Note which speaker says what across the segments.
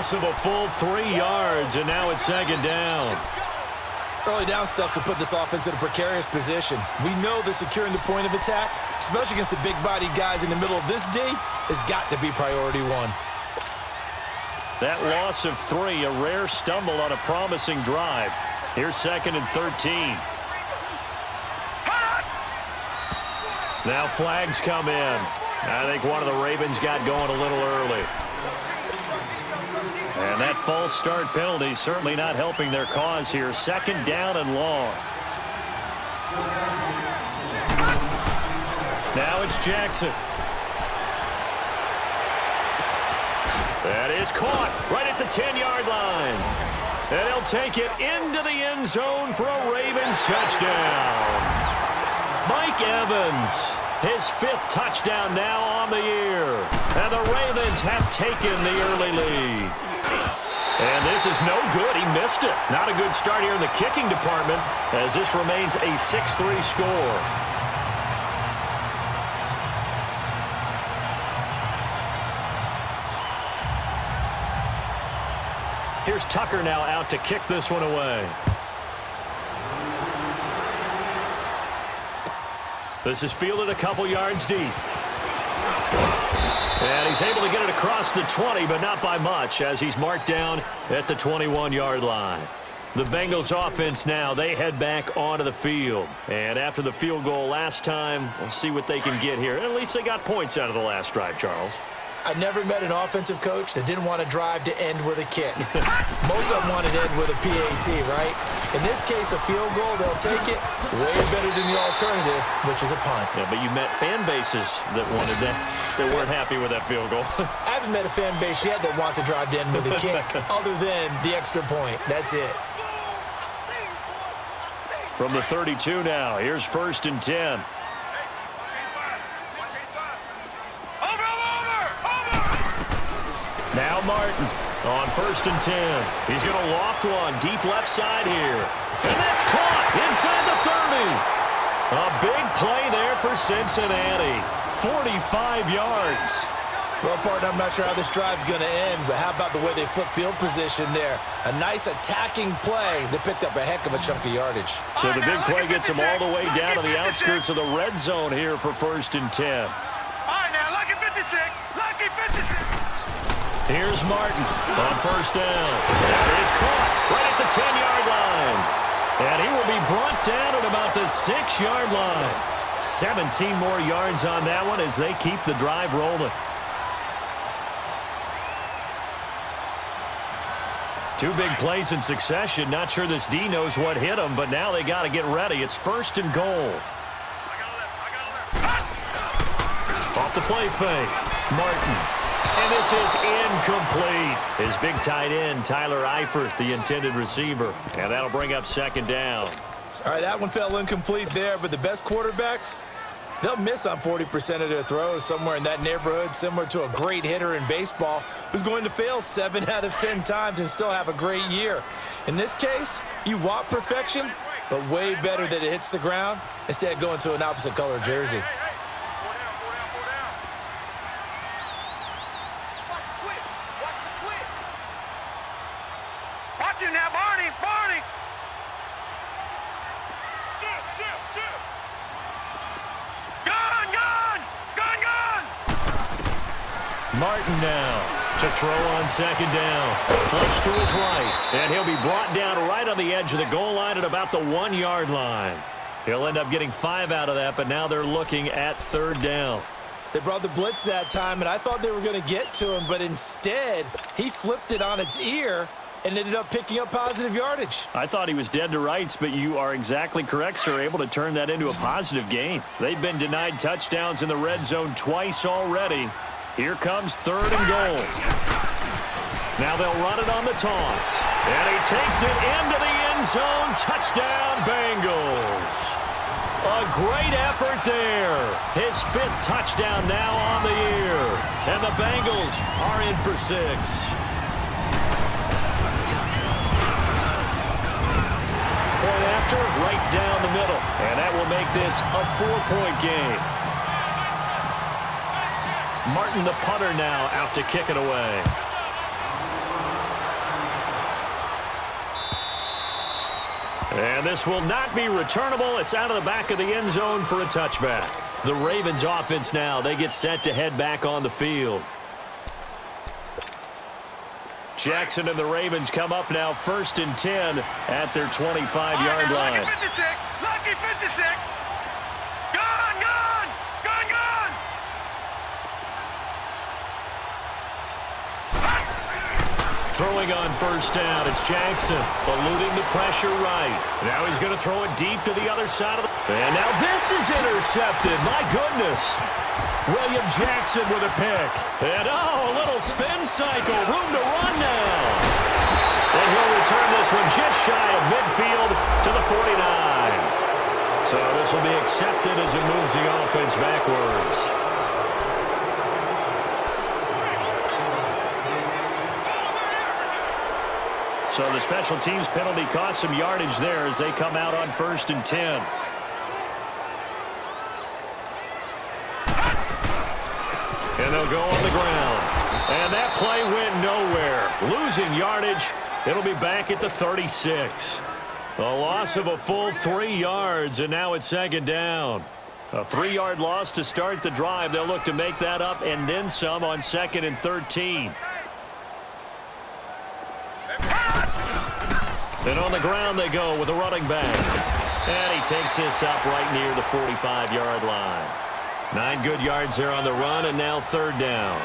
Speaker 1: loss of a full 3 yards, and now it's second down.
Speaker 2: Early down stuff will put this offense in a precarious position. We know that securing the point of attack, especially against the big-bodied guys in the middle of this D, has got to be priority one.
Speaker 1: That loss of 3, a rare stumble on a promising drive. Here's 2nd and 13. Now flags come in. I think one of the Ravens got going a little early. And that false start penalty certainly not helping their cause here. 2nd down and long. Now it's Jackson. That is caught right at the 10-yard line. And he'll take it into the end zone for a Ravens touchdown. Mike Evans, his 5th touchdown now on the year. And the Ravens have taken the early lead. And this is no good. He missed it. Not a good start here in the kicking department as this remains a 6-3 score. Here's Tucker now out to kick this one away. This is fielded a couple yards deep. And he's able to get it across the 20, but not by much, as he's marked down at the 21-yard line. The Bengals offense now, they head back onto the field. And after the field goal last time, we'll see what they can get here. At least they got points out of the last drive, Charles.
Speaker 2: I never met an offensive coach that didn't want to drive to end with a kick. Most of them want to end with a PAT, right? In this case, a field goal, they'll take it way better than the alternative, which is a punt.
Speaker 1: Yeah, but you met fan bases that wanted that, that weren't happy with that field goal.
Speaker 2: I haven't met a fan base yet that wants to drive to end with a kick, other than the extra point. That's it.
Speaker 1: From the 32 now, here's 1st and 10. Now Martin on 1st and 10. He's going to loft one deep left side here. And that's caught inside the 30. A big play there for Cincinnati. 45 yards.
Speaker 2: Well, partner, I'm not sure how this drive's going to end, but how about the way they flip field position there? A nice attacking play that picked up a heck of a chunk of yardage.
Speaker 1: So the big play gets them all the way down to the outskirts of the red zone here for 1st and 10.
Speaker 3: All right, now, lucky 56. Lucky 56.
Speaker 1: Here's Martin on 1st down. That is caught right at the 10-yard line. And he will be brought down at about the 6-yard line. 17 more yards on that one as they keep the drive rolling. 2 big plays in succession. Not sure this D knows what hit them, but now they got to get ready. It's 1st and goal. Off the play fake. Martin. And this is incomplete. His big tight end, Tyler Eifert, the intended receiver. And that'll bring up 2nd down.
Speaker 2: All right, that one fell incomplete there, but the best quarterbacks, they'll miss on 40% of their throws, somewhere in that neighborhood, similar to a great hitter in baseball who's going to fail 7 out of 10 times and still have a great year. In this case, you want perfection, but way better that it hits the ground instead of going to an opposite color jersey.
Speaker 3: Now, Barney, Barney. Gun.
Speaker 1: Martin now to throw on 2nd down. Flush to his right. And he'll be brought down right on the edge of the goal line at about the 1-yard line. He'll end up getting 5 out of that, but now they're looking at 3rd down.
Speaker 2: They brought the blitz that time, and I thought they were going to get to him, but instead, he flipped it on its ear and ended up picking up positive yardage.
Speaker 1: I thought he was dead to rights, but you are exactly correct, sir. Able to turn that into a positive gain. They've been denied touchdowns in the red zone twice already. Here comes 3rd and goal. Now they'll run it on the toss. And he takes it into the end zone. Touchdown, Bengals. A great effort there. His 5th touchdown now on the year. And the Bengals are in for 6. Point after, right down the middle. And that will make this a 4-point game. Martin, the punter, now out to kick it away. And this will not be returnable. It's out of the back of the end zone for a touchback. The Ravens offense now, they get set to head back on the field. Jackson and the Ravens come up now 1st and 10 at their 25-yard line.
Speaker 3: Lucky 56! Lucky 56! Gone! Gone! Gone! Gone!
Speaker 1: Throwing on 1st down, it's Jackson, eluding the pressure right. Now he's going to throw it deep to the other side of the... And now this is intercepted. My goodness. William Jackson with a pick. And, a little spin cycle. Room to run now. And he'll return this one just shy of midfield to the 49. So this will be accepted as it moves the offense backwards. So the special teams penalty cost some yardage there as they come out on 1st and 10. And they'll go on the ground. And that play went nowhere. Losing yardage. It'll be back at the 36. A loss of a full 3 yards, and now it's 2nd down. A 3-yard loss to start the drive. They'll look to make that up and then some on 2nd and 13. And on the ground they go with a running back. And he takes this up right near the 45-yard line. 9 good yards there on the run, and now 3rd down.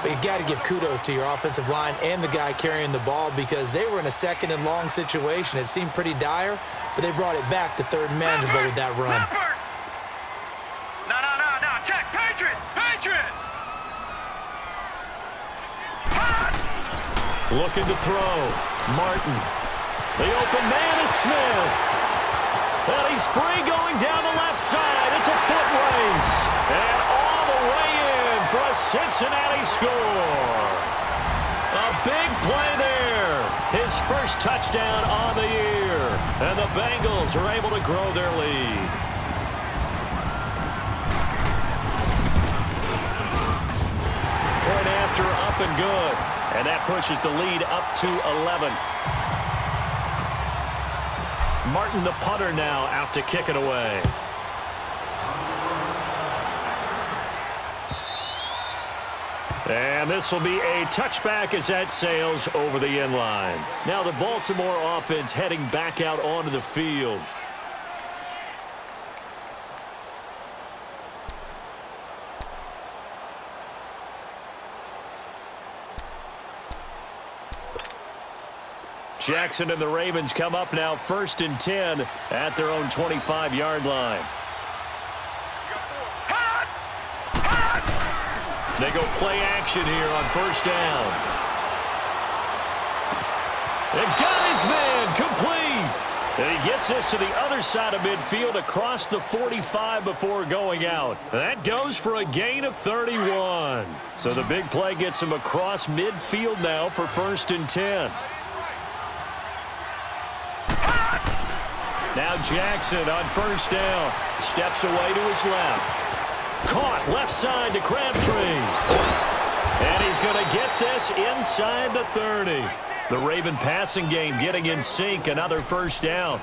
Speaker 2: But you got to give kudos to your offensive line and the guy carrying the ball because they were in a 2nd and long situation. It seemed pretty dire, but they brought it back to 3rd and manageable with that run.
Speaker 3: No. Check. Patriot.
Speaker 1: Looking to throw. Martin. The open man is Smith. And he's free going down the left side. It's a foot race. And all the way in for a Cincinnati score. A big play there. His first touchdown on the year. And the Bengals are able to grow their lead. Point after up and good. And that pushes the lead up to 11. Martin, the punter, now out to kick it away. And this will be a touchback as that sails over the end line. Now the Baltimore offense heading back out onto the field. Jackson and the Ravens come up now 1st and 10 at their own 25-yard line. They go play action here on 1st down. And got his man complete. And he gets this to the other side of midfield across the 45 before going out. That goes for a gain of 31. So the big play gets him across midfield now for 1st and 10. Now Jackson on 1st down. Steps away to his left. Caught left side to Crabtree. And he's going to get this inside the 30. The Raven passing game getting in sync. Another 1st down.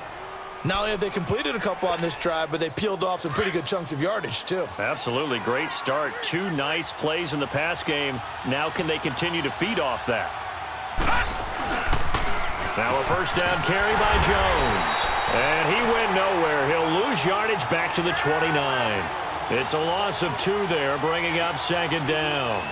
Speaker 2: Not only have they completed a couple on this drive, but they peeled off some pretty good chunks of yardage, too.
Speaker 1: Absolutely great start. 2 nice plays in the pass game. Now can they continue to feed off that? Now a 1st down carry by Jones. And he went nowhere. He'll lose yardage back to the 29. It's a loss of 2 there, bringing up 2nd down.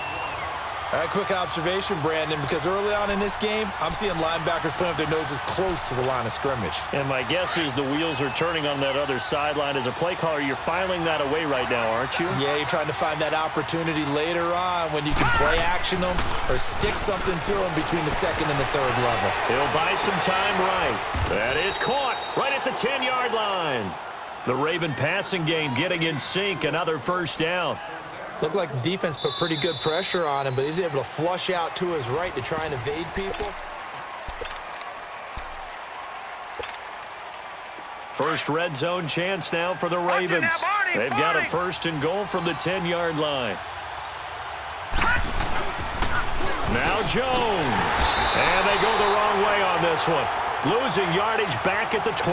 Speaker 2: All right, quick observation, Brandon, because early on in this game, I'm seeing linebackers putting up their noses close to the line of scrimmage.
Speaker 1: And my guess is the wheels are turning on that other sideline. As a play caller, you're filing that away right now, aren't you?
Speaker 2: Yeah, you're trying to find that opportunity later on when you can play action them or stick something to them between the 2nd and the 3rd level.
Speaker 1: He'll buy some time right. That is caught right at the 10-yard line. The Raven passing game getting in sync. Another 1st down.
Speaker 2: Looked like the defense put pretty good pressure on him, but he's able to flush out to his right to try and evade people.
Speaker 1: First red zone chance now for the Ravens. They've got a 1st and goal from the 10-yard line. Now Jones. And they go the wrong way on this one. Losing yardage back at the 12.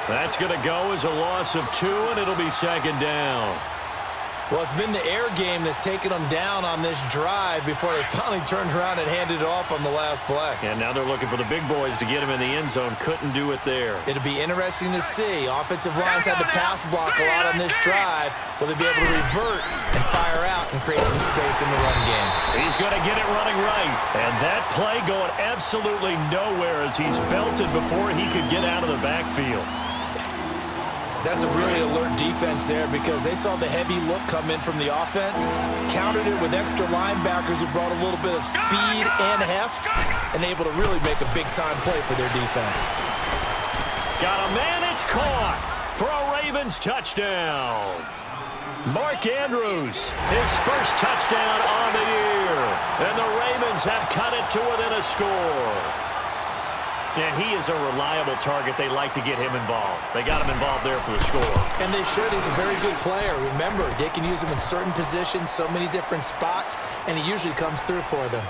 Speaker 1: That's going to go as a loss of 2, and it'll be second down.
Speaker 2: Well, it's been the air game that's taken them down on this drive before they finally turned around and handed it off on the last play.
Speaker 1: And now they're looking for the big boys to get him in the end zone. Couldn't do it there.
Speaker 2: It'll be interesting to see. Offensive lines had to pass block a lot on this drive. Will they be able to revert and fire out and create some space in the run game?
Speaker 1: He's going to get it running right. And that play going absolutely nowhere as he's belted before he could get out of the backfield.
Speaker 2: That's a really alert defense there because they saw the heavy look come in from the offense, countered it with extra linebackers who brought a little bit of speed and heft, and able to really make a big-time play for their defense.
Speaker 1: Got a man, it's caught for a Ravens touchdown. Mark Andrews, his first touchdown on the year, and the Ravens have cut it to within a score. And he is a reliable target. They like to get him involved. They got him involved there for the score.
Speaker 2: And they should. He's a very good player. Remember, they can use him in certain positions, so many different spots, and he usually comes through for them.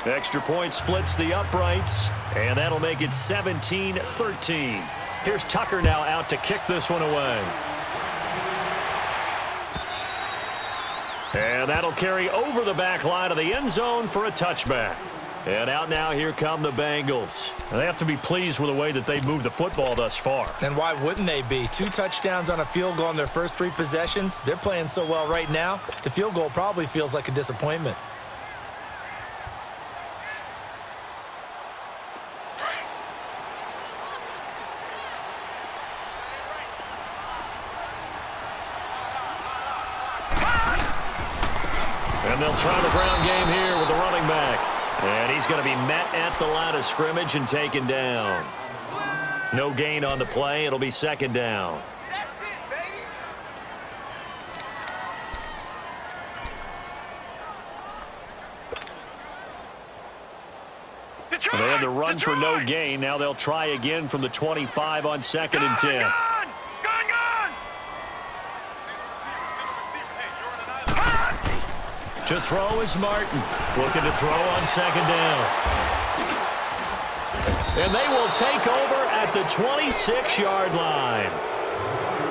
Speaker 1: Extra point splits the uprights, and that'll make it 17-13. Here's Tucker now out to kick this one away. And that'll carry over the back line of the end zone for a touchback. And out now, here come the Bengals. They have to be pleased with the way that they've moved the football thus far.
Speaker 2: And why wouldn't they be? 2 touchdowns on a field goal in their first 3 possessions. They're playing so well right now, the field goal probably feels like a disappointment.
Speaker 1: And they'll try the ground game here with the running back. And he's going to be met at the line of scrimmage and taken down. No gain on the play. It'll be second down.
Speaker 3: That's it, baby. Detroit,
Speaker 1: They had the run
Speaker 3: Detroit.
Speaker 1: for no gain. Now they'll try again from the 25 on second and 10.
Speaker 3: Gone!
Speaker 1: To throw is Martin. Looking to throw on second down. And they will take over at the 26-yard line.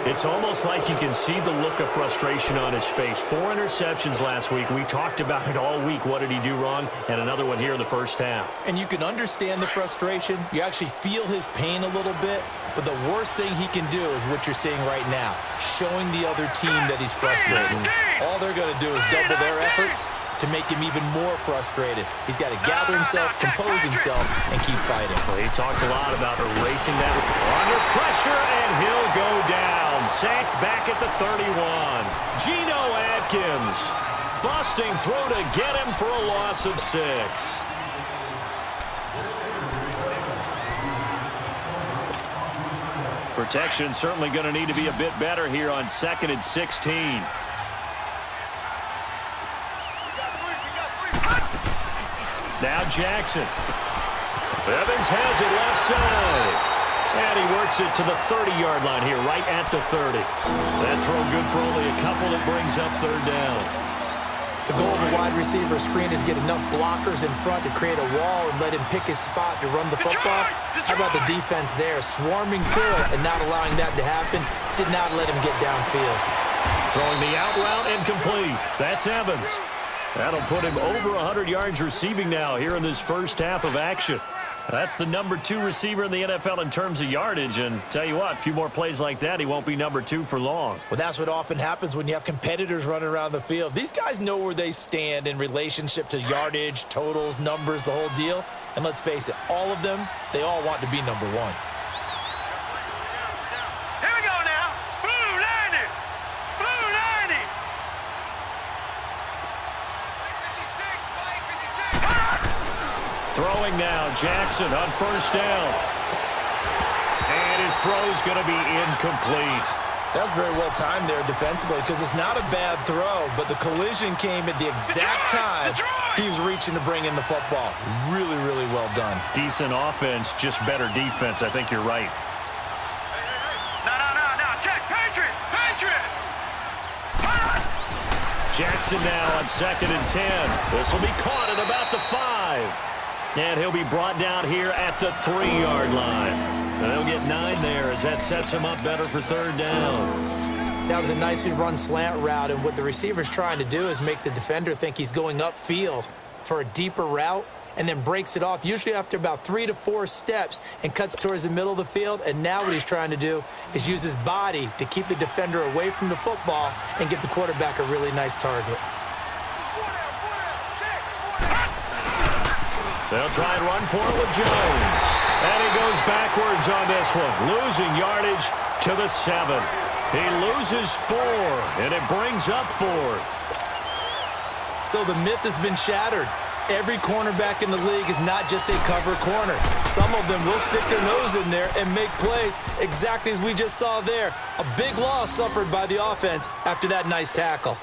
Speaker 1: It's almost like you can see the look of frustration on his face. 4 interceptions last week. We talked about it all week. What did he do wrong? And another one here in the first half.
Speaker 2: And you can understand the frustration. You actually feel his pain a little bit. But the worst thing he can do is what you're seeing right now, showing the other team that he's frustrated. All they're going to do is double their efforts to make him even more frustrated. He's got to gather himself, compose himself, and keep fighting.
Speaker 1: Well, he talked a lot about erasing that under pressure, and he'll go down. Sacked back at the 31. Geno Atkins busting through to get him for a loss of 6. Protection certainly going to need to be a bit better here on second and 16. Now Jackson. Evans has it left side. And he works it to the 30-yard line here, right at the 30. That throw good for only a couple. It brings up third down.
Speaker 2: The goal of a wide receiver screen is get enough blockers in front to create a wall and let him pick his spot to run the football. How about the defense there, swarming to it and not allowing that to happen? Did not let him get downfield.
Speaker 1: Throwing the out route incomplete. That's Evans. That'll put him over 100 yards receiving now here in this first half of action. That's the number 2 receiver in the NFL in terms of yardage. And tell you what, a few more plays like that, he won't be number 2 for long.
Speaker 2: Well, that's what often happens when you have competitors running around the field. These guys know where they stand in relationship to yardage, totals, numbers, the whole deal. And let's face it, all of them, they all want to be number 1.
Speaker 3: Here we go now. Blue 90. Blue 90. 56.
Speaker 1: Throwing now, Jackson on first down. And his throw's going to be incomplete.
Speaker 2: That's very well timed there defensively because it's not a bad throw, but the collision came at the exact time he was reaching to bring in the football. Really, really well done.
Speaker 1: Decent offense, just better defense. I think you're right.
Speaker 3: No. Check. Patriot.
Speaker 1: Jackson now on second and 10. This will be caught at about the 5. And he'll be brought down here at the 3-yard line. And they'll get 9 there as that sets him up better for third down.
Speaker 2: That was a nicely run slant route, and what the receiver's trying to do is make the defender think he's going upfield for a deeper route, and then breaks it off, usually after about 3 to 4 steps, and cuts towards the middle of the field. And now what he's trying to do is use his body to keep the defender away from the football and give the quarterback a really nice target.
Speaker 1: They'll try and run for it with Jones. And he goes backwards on this one, losing yardage to the 7. He loses 4, and it brings up 4th.
Speaker 2: So the myth has been shattered. Every cornerback in the league is not just a cover corner. Some of them will stick their nose in there and make plays exactly as we just saw there. A big loss suffered by the offense after that nice tackle.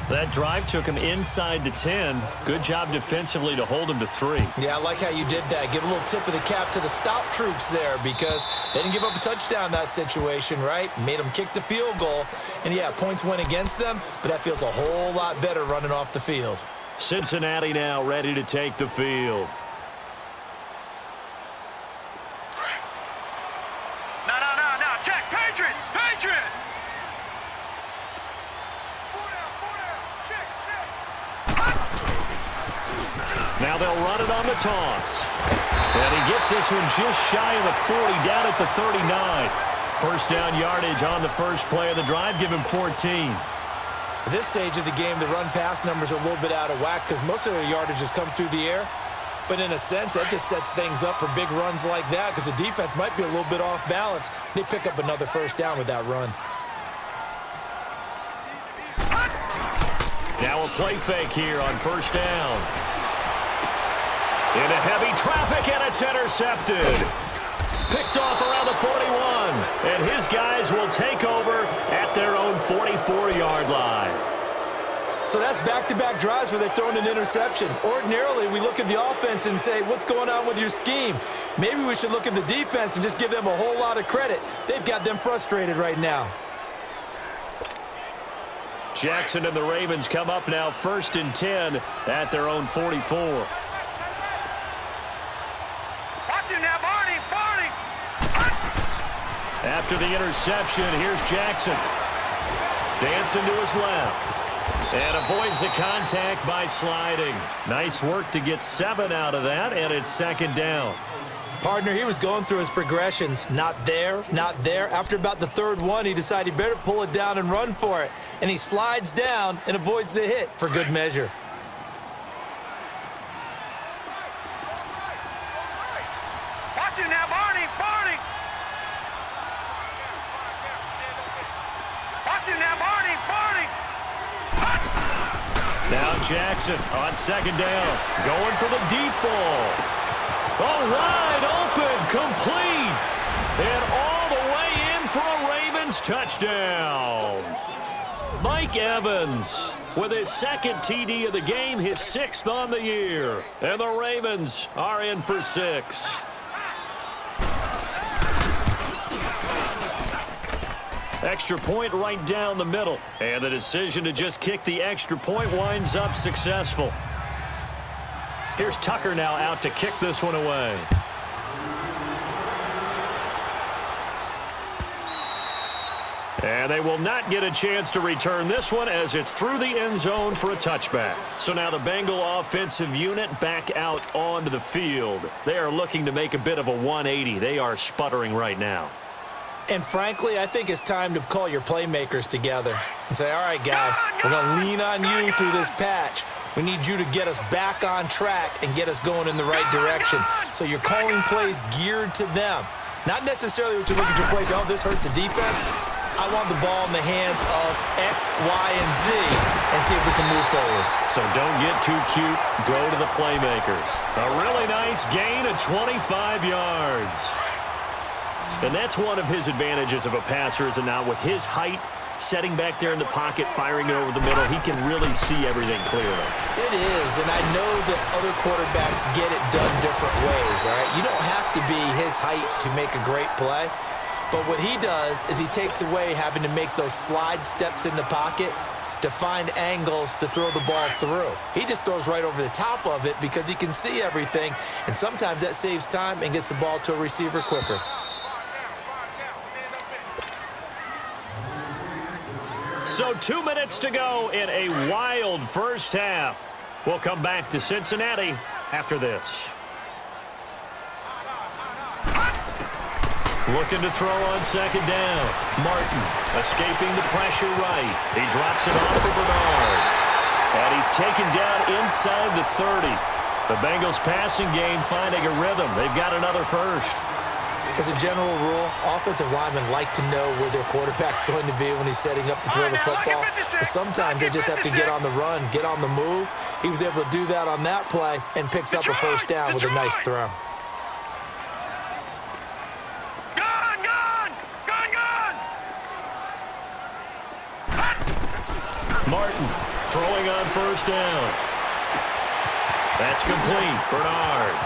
Speaker 1: That drive took him inside the 10. Good job defensively to hold him to 3.
Speaker 2: Yeah, I like how you did that. Give a little tip of the cap to the stop troops there, because they didn't give up a touchdown in that situation, right? Made them kick the field goal. And, yeah, points went against them, but that feels a whole lot better running off the field.
Speaker 1: Cincinnati now ready to take the field.
Speaker 3: No. Check. Patriot.
Speaker 1: Now they'll run it on the toss. And he gets this one just shy of the 40, down at the 39. First down yardage on the first play of the drive. Give him 14.
Speaker 2: At this stage of the game, the run-pass numbers are a little bit out of whack because most of their yardage has come through the air. But in a sense, that just sets things up for big runs like that because the defense might be a little bit off balance. They pick up another first down with that run.
Speaker 1: Now a play fake here on first down. Into heavy traffic, and it's intercepted. Picked off around the 41, and his guys will take over at their own 44-yard line.
Speaker 2: So that's back-to-back drives where they've thrown an interception. Ordinarily, we look at the offense and say, what's going on with your scheme? Maybe we should look at the defense and just give them a whole lot of credit. They've got them frustrated right now.
Speaker 1: Jackson and the Ravens come up now 1st and 10 at their own 44. After the interception, here's Jackson. Dancing to his left. And avoids the contact by sliding. Nice work to get 7 out of that, and it's 2nd down.
Speaker 2: Partner, he was going through his progressions. Not there, not there. After about the 3rd one, he decided he better pull it down and run for it. And he slides down and avoids the hit for good measure.
Speaker 3: Watch it now, Barney.
Speaker 1: Now Jackson on 2nd down, going for the deep ball. Oh, wide open, complete, and all the way in for a Ravens touchdown. Mike Evans with his 2nd TD of the game, his 6th on the year, and the Ravens are in for 6. Extra point right down the middle. And the decision to just kick the extra point winds up successful. Here's Tucker now out to kick this one away. And they will not get a chance to return this one as it's through the end zone for a touchback. So now the Bengal offensive unit back out onto the field. They are looking to make a bit of a 180. They are sputtering right now.
Speaker 2: And frankly, I think it's time to call your playmakers together and say, all right, guys, we're going to lean on you through this patch. We need you to get us back on track and get us going in the right direction. So you're calling plays geared to them. Not necessarily what you look at your plays, oh, this hurts the defense. I want the ball in the hands of X, Y, and Z and see if we can move forward.
Speaker 1: So don't get too cute. Go to the playmakers. A really nice gain of 25 yards. And that's one of his advantages of a passer, is now with his height, setting back there in the pocket, firing it over the middle, he can really see everything clearly.
Speaker 2: It is, and I know that other quarterbacks get it done different ways, all right? You don't have to be his height to make a great play, but what he does is he takes away having to make those slide steps in the pocket to find angles to throw the ball through. He just throws right over the top of it because he can see everything, and sometimes that saves time and gets the ball to a receiver quicker.
Speaker 1: So 2 minutes to go in a wild first half. We'll come back to Cincinnati after this. Looking to throw on second down. Martin escaping the pressure right. He drops it off for Bernard. And he's taken down inside the 30. The Bengals passing game finding a rhythm. They've got another first.
Speaker 2: As a general rule, offensive linemen like to know where their quarterback's going to be when he's setting up to throw the football. But sometimes they just have to get on the run, get on the move. He was able to do that on that play and picks up a first down with a nice throw.
Speaker 1: Martin throwing on first down. That's complete. Bernard.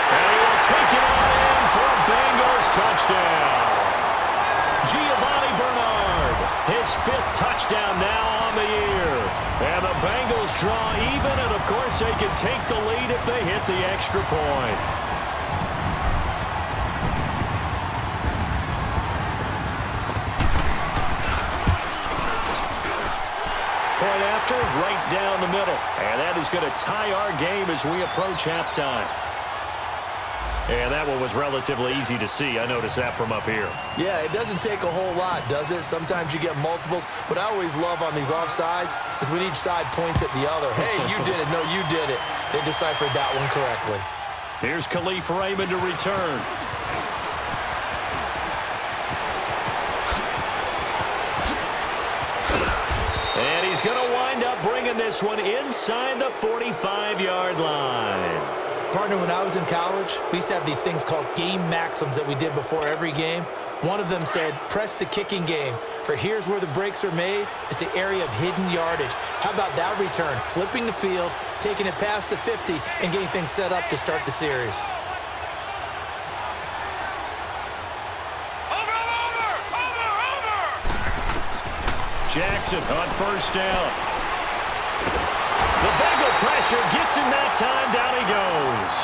Speaker 1: And he will take it on in for a Bengals touchdown. Giovanni Bernard, his 5th touchdown now on the year. And the Bengals draw even, and of course they can take the lead if they hit the extra point. Point after, right down the middle. And that is going to tie our game as we approach halftime. And that one was relatively easy to see. I noticed that from up here.
Speaker 2: Yeah, it doesn't take a whole lot, does it? Sometimes you get multiples. What I always love on these offsides is when each side points at the other. Hey, you did it. No, you did it. They deciphered that one correctly.
Speaker 1: Here's Khalif Raymond to return. And he's going to wind up bringing this one inside the 45-yard line.
Speaker 2: Partner, when I was in college, we used to have these things called game maxims that we did before every game. One of them said, press the kicking game, for here's where the breaks are made, is the area of hidden yardage. How about that return? Flipping the field, taking it past the 50, and getting things set up to start the series.
Speaker 1: Jackson on first down. The Bengal pressure gets him that time. Down he goes.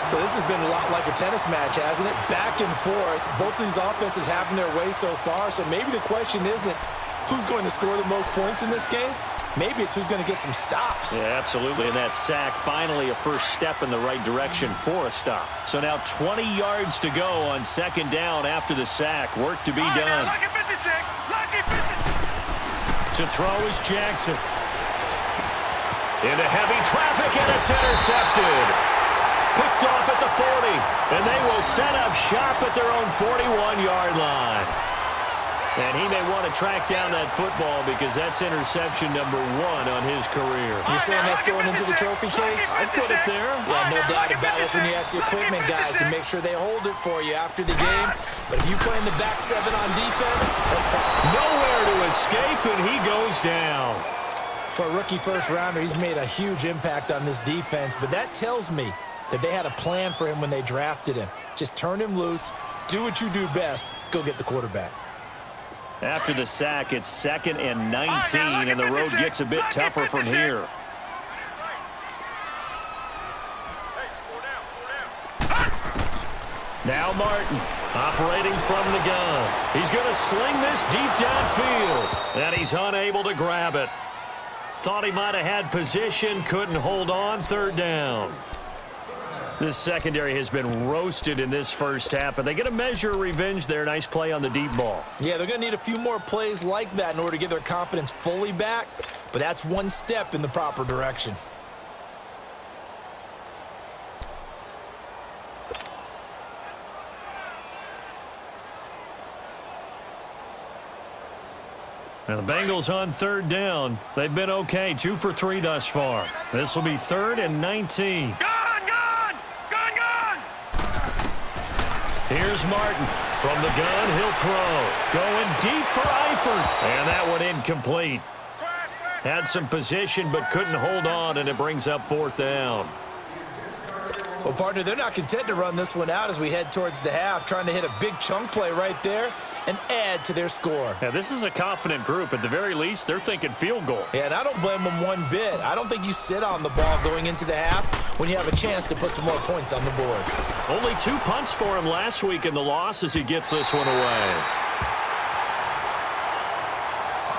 Speaker 2: So this has been a lot like a tennis match, hasn't it? Back and forth. Both of these offenses having their way so far. So maybe the question isn't who's going to score the most points in this game. Maybe it's who's going to get some stops.
Speaker 1: Yeah, absolutely. And that sack, finally a first step in the right direction for a stop. So now 20 yards to go on second down after the sack. Work to be done.
Speaker 3: Lucky 56. Lucky 56.
Speaker 1: To throw is Jackson. Into heavy traffic, and it's intercepted. Picked off at the 40, and they will set up shop at their own 41-yard line. And he may want to track down that football because that's interception number 1 on his career.
Speaker 2: You're saying that's going into the trophy case?
Speaker 1: I'd put it there.
Speaker 2: Yeah, no doubt about it. When you ask the equipment guys to make sure they hold it for you after the game. But if you play in the back 7 on defense, that's
Speaker 1: nowhere to escape, and he goes down.
Speaker 2: For a rookie first-rounder, he's made a huge impact on this defense. But that tells me that they had a plan for him when they drafted him. Just turn him loose, do what you do best, go get the quarterback.
Speaker 1: After the sack, it's 2nd and 19, and the road gets a bit tougher from here. Now Martin, operating from the gun. He's going to sling this deep downfield, and he's unable to grab it. Thought he might have had position, couldn't hold on, 3rd down. This secondary has been roasted in this first half, and they get a measure of revenge there. Nice play on the deep ball.
Speaker 2: Yeah, they're going to need a few more plays like that in order to get their confidence fully back, but that's one step in the proper direction.
Speaker 1: Now the Bengals on 3rd down. They've been okay, 2 for 3 thus far. This will be 3rd and 19. Here's Martin. From the gun, he'll throw. Going deep for Eifert. And that one incomplete. Had some position but couldn't hold on, and it brings up 4th down.
Speaker 2: Well, partner, they're not content to run this one out as we head towards the half, trying to hit a big chunk play right there. and add to their score.
Speaker 1: Yeah, this is a confident group. At the very least, they're thinking field goal.
Speaker 2: Yeah, and I don't blame them one bit. I don't think you sit on the ball going into the half when you have a chance to put some more points on the board.
Speaker 1: Only 2 punts for him last week in the loss as he gets this one away.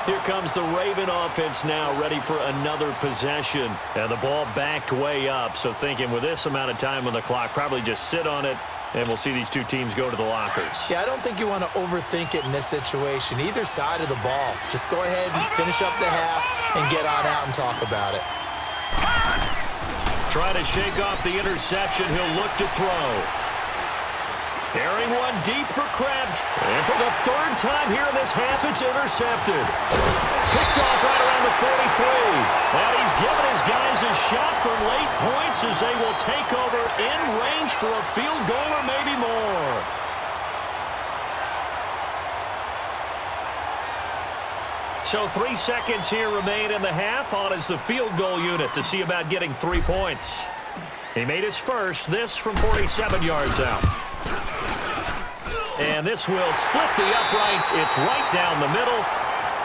Speaker 1: Here comes the Raven offense now, ready for another possession. And the ball backed way up, so thinking with this amount of time on the clock, probably just sit on it, and we'll see these two teams go to the lockers.
Speaker 2: Yeah, I don't think you want to overthink it in this situation. Either side of the ball. Just go ahead and finish up the half and get on out and talk about it.
Speaker 1: Trying to shake off the interception. He'll look to throw. Airing one deep for Crabtree. And for the third time here in this half, it's intercepted. Picked off right around the 43. And he's given his guys a shot for late points as they will take over in range for a field goal or maybe more. So 3 seconds here remain in the half. On is the field goal unit to see about getting 3 points. He made his first, this from 47 yards out. And this will split the uprights. It's right down the middle.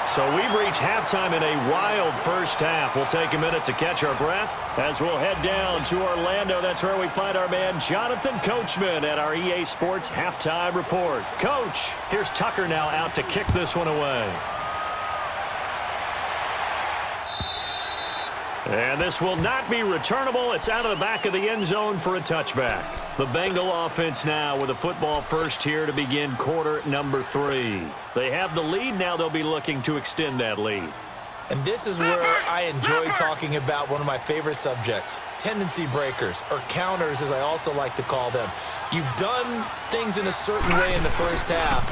Speaker 1: So we've reached halftime in a wild first half. We'll take a minute to catch our breath as we'll head down to Orlando. That's where we find our man Jonathan Coachman at our EA Sports Halftime Report. Coach, here's Tucker now out to kick this one away. And this will not be returnable. It's out of the back of the end zone for a touchback. The Bengal offense now with a football first here to begin quarter number 3. They have the lead. Now they'll be looking to extend that lead.
Speaker 2: And this is where I enjoy talking about one of my favorite subjects, tendency breakers, or counters as I also like to call them. You've done things in a certain way in the first half,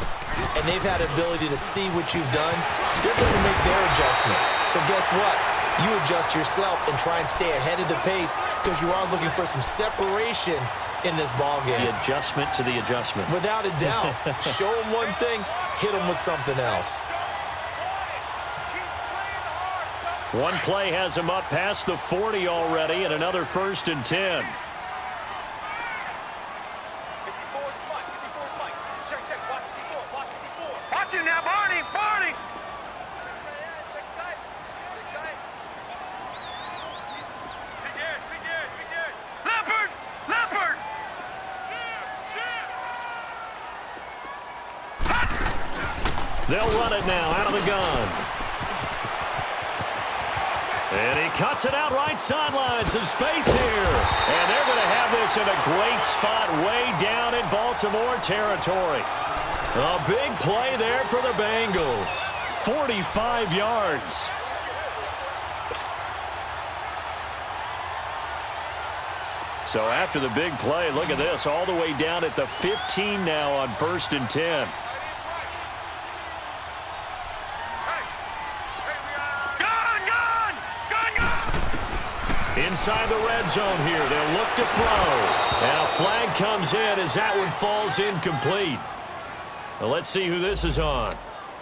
Speaker 2: and they've had ability to see what you've done. They're going to make their adjustments. So guess what? You adjust yourself and try and stay ahead of the pace because you are looking for some separation in this ball game.
Speaker 1: The adjustment to the adjustment.
Speaker 2: Without a doubt. Show them one thing, hit them with something else.
Speaker 1: One play has him up past the 40 already, and another 1st and 10.
Speaker 3: Watch it now, Barney! Barney! Leopard! Leopard!
Speaker 1: They'll run it now out of the gun. And he cuts it out right sideline. Some space here. And they're going to have this in a great spot way down in Baltimore territory. A big play there for the Bengals. 45 yards. So after the big play, look at this. All the way down at the 15 now on 1st and 10. Inside the red zone here. They'll look to throw. And a flag comes in as that one falls incomplete. Well, let's see who this is on.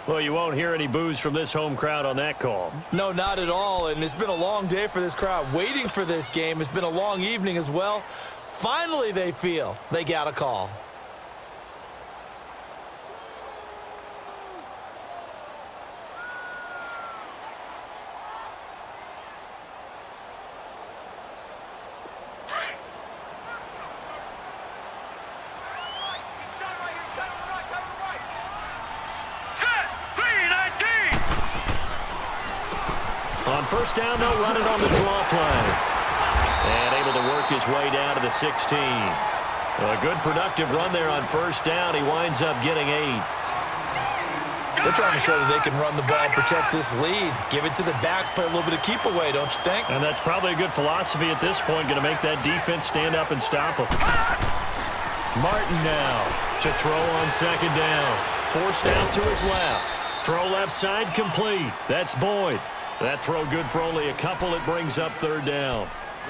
Speaker 1: Well, you won't hear any boos from this home crowd on that call.
Speaker 2: No, not at all. And it's been a long day for this crowd waiting for this game. It's been a long evening as well. Finally, they feel they got a call.
Speaker 1: On 1st down, they'll run it on the draw play. And able to work his way down to the 16. A good productive run there on 1st down. He winds up getting 8.
Speaker 2: They're trying to show that they can run the ball, protect this lead. Give it to the backs, play a little bit of keep away, don't you think?
Speaker 1: And that's probably a good philosophy at this point. Going to make that defense stand up and stop them. Martin now to throw on 2nd down. Forced out to his left. Throw left side complete. That's Boyd. That throw good for only a couple. It brings up 3rd down.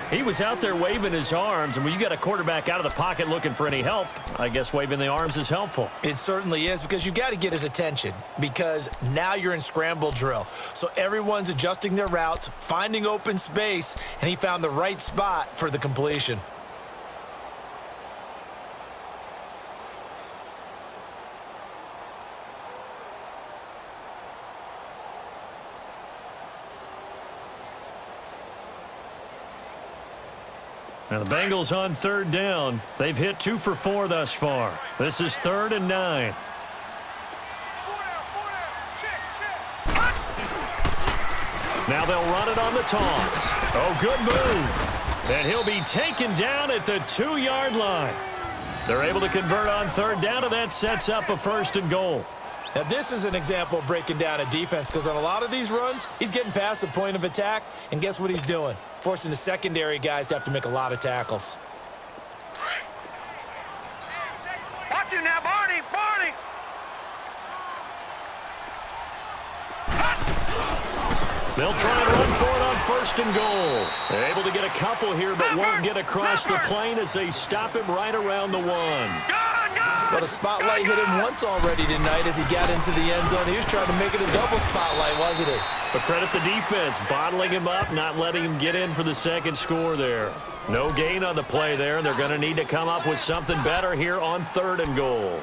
Speaker 1: He was out there waving his arms, and when you got a quarterback out of the pocket looking for any help, I guess waving the arms is helpful.
Speaker 2: It certainly is, because you got to get his attention, because now you're in scramble drill. So everyone's adjusting their routes, finding open space, and he found the right spot for the completion.
Speaker 1: And the Bengals on third down. They've hit 2 for 4 thus far. This is 3rd and 9. Now they'll run it on the toss. Oh, good move. And he'll be taken down at the 2-yard line. They're able to convert on third down, and that sets up a 1st and goal.
Speaker 2: Now, this is an example of breaking down a defense because on a lot of these runs, he's getting past the point of attack, and guess what he's doing? Forcing the secondary guys to have to make a lot of tackles.
Speaker 3: Watch you now, Barney! Barney!
Speaker 1: They'll try and run for it on 1st and goal. They're able to get a couple here, but won't get across the plane as they stop him right around the 1.
Speaker 2: Well, the spotlight hit him once already tonight as he got into the end zone. He was trying to make it a double spotlight, wasn't it?
Speaker 1: But credit the defense, bottling him up, not letting him get in for the 2nd score there. No gain on the play there. They're going to need to come up with something better here on 3rd and goal.